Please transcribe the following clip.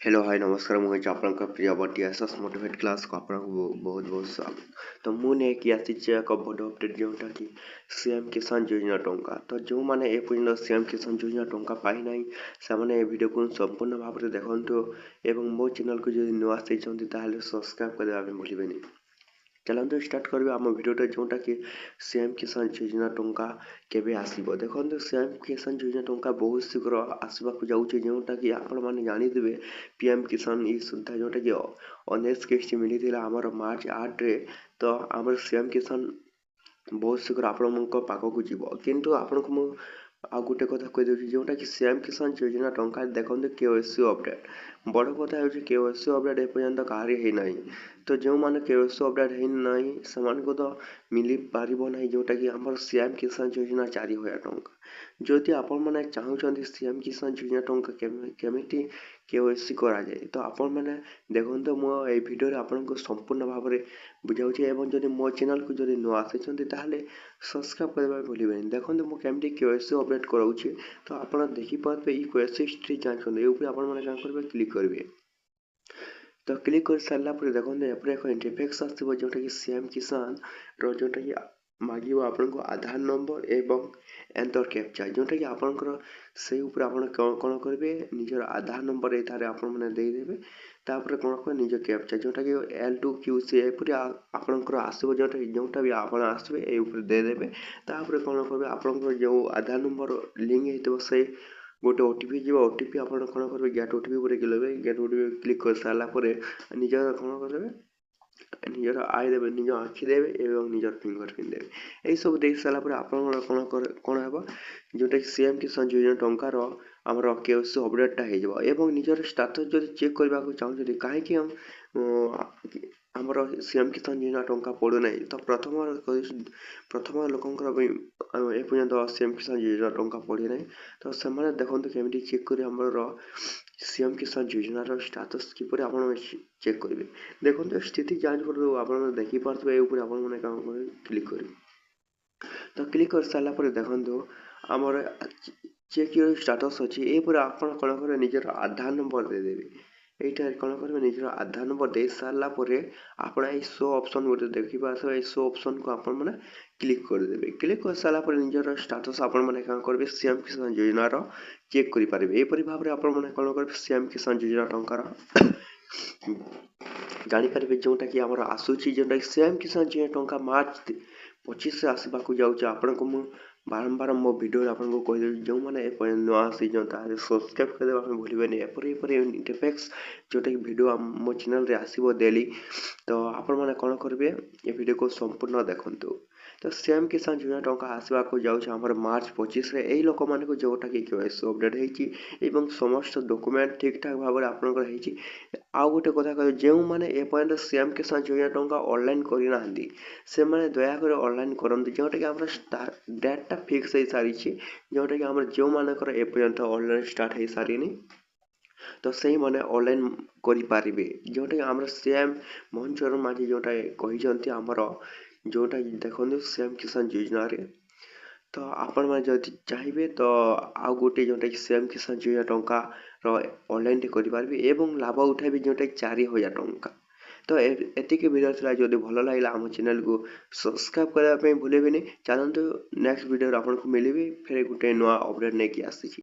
Hello hi नमस्कार मुझे आपका प्रिय टीएसएस मोटिवेट क्लास को आपको बहुत बहुत स्वागत। तो मुझे नेकी आसीचे एक बड़ अपडेट जोटा कि सीएम किसान योजना टंका तो जो माने ए पर्यंत सीएम किसान योजना टंका पाई नाही से ए वीडियो को संपूर्ण भाव में देखंतु एवं मो चैनल को जदि नुआ आसीचंती ताहले सब्सक्राइब करबा पे भूलिबेनी। चलते स्टार्ट करबे आम भिडियोटा जोटा कि सीएम किसान योजना टंका केबे आसीबो। देखंतु सीएम किसान योजना टंका बहुत शीघ्र आसबाकू जाउचे जोटा कि आपण माने जानिथिबे पीएम किसान ई सुविधा जोटा कि 19 किस्ती मिलिथिला हमर मार्च 8 रे। तो हमर सीएम किसान बहुत शीघ्र आपणक पाखक जीव किंतु आपनको मु आ गोटे कथा कहि देउछि जोटा कि सीएम किसान योजना टंका देखंतु केवाईसी अपडेट बड़ कथा होछि केवाईसी अपडेट ए पर्यंत काहारी हे नाही। तो जो माने केवाईसी अपडेट हे नाही समान को तो मिली पारिबो नाही जोटा कि हमर सीएम किसान योजना 4000 टंका जदि आपण माने चाहुचंती सीएम किसान योजना टंका केमिति केवाईसी करा जाय तो आपण माने देखंतु मो ए वीडियो रे आपनको संपूर्ण भाव में बुझाउछि एवं जदि मो चैनल को जदि नुआ आछिचंती ताहले सब्सक्राइब करबा भूलिबेनी। देखंतु मो केमिति केवाईसी अपडेट कराउछि तो आपण देखि पारबे ई केवाईसी हिस्ट्री जांचन ए ऊपर आपण माने का करबे क्लिक करबे। तो क्लिक कर सारा पर देखते एपरे एक इंटरफेस आसो जोटा कि सीएम किसान रो जोटा कि मागिब आपन आधार नंबर एवं एंटर कैप्चा जोटा कि आपनकर से ऊपर आपण कौन करेंगे निजर आधार नंबर एथारे आपण माने दे देबे तापर कौन कर निज कैप्चा जोटा कि L2QC एपरी आपनकर आसो जोटा जोटा भी आपण आसबे ए ऊपर दे देबे तापर कौन करबे आपनकर जो आधार नंबर लिंक हेतबो से गोटे ओटीपी जीव ओटीपी आपण कौन करेंगे गेट ओटीपी पर गेट ओटीपी क्लिक कर सारा पर निजर कौन करेंगे निजर आई देवे निज आखि देवे एवं निजर फिंगरप्रिंट देवे यही सब दे सारा पर आपण कौन है जोटा कि सीएम किसान योजना टंकार आमर केवाईसी अपडेटा हो एवं निजर स्टेटस जब चेक करने को चाहते कहीं हम आमर सीएम किसान योजना टंका पड़ूना तो प्रथम लोकंर एपर्यंत सीएम किसान योजना टंका पड़ी ना तो से देखते केमी चेक कर सीएम किसान योजनार स्टेटस किपर आप चेक करेंगे। देखो स्थिति जांच कर आप देखिपे क्लिक कर तो क्लिक कर सारा पर देखो आमर चेक योर स्टेटस अच्छी ये आप कौन कर निजर आधार नंबर देदेवे এইটা कौन करेंगे निजर आधार नंबर दे सारा पर आप शो ऑप्शन गोटे देखिए शो ऑप्शन को आप क्लिक कर देबे क्लिक कर सारा पर निजर स्टेटस आपण माने का करबे सीएम किसान योजनार चेक करि पारबे एपरि भाबरे आपण माने कौन करबे सीएम किसान योजना टंकार जानि पारबे जोटा कि हमर आसुची जोटा कि सीएम किसान योजना टंका मार्च 25 से आसबाकू जाउछ आपनको मु बारंबार मो वीडियो आपको कहि जो माने नुआ सीजन तारे सब्सक्राइब कर देबा भूलिबेनी एपरि इंटरफेस जोटा कि वीडियो मो चैनल रे आसीबो डेली। तो आपण माने कोन करबे ए वीडियो को संपूर्ण देखंतु। तो सीएम किसान योजना टंका आसबाकू जाउछ हमर मार्च 25 रे एई लोक माने को जोटा कि केवाईसी अपडेट हेची एवं समस्त डॉक्यूमेंट ठीक ठाक भाव में आपनकर हेची। आ गोटे कथा कह जो माने ए पॉइंट सीएम किसान योजना टंका ऑनलाइन करि नाहंदी से माने दया कर ऑनलाइन करंतु जोटा कि हमर डेटटा फिक्स हे सारी जोटा कि हमर जो मानकर ए पर्यंत ऑनलाइन स्टार्ट हे सारिनी तो सही मैंने ऑनलाइन करें जोटा कि आम सीएम मोहन चरण माझी जोटा कहते आमर जोटा देखते सीएम किसान योजना रे तो आपण मैंने जब चाहिए तो आउ गोटे जोटा कि सीएम किसान योजना टंका ऑनलाइन करें एवं लाभ उठाबी जोटा कि 4000 टंका। तो एतिक वीडियो थी जब भल लगे आम चैनल को सब्सक्राइब करने भूलें चलते नेक्स्ट वीडियो आपको मिली फिर गोटे नुआ अपडेट नहीं आसी।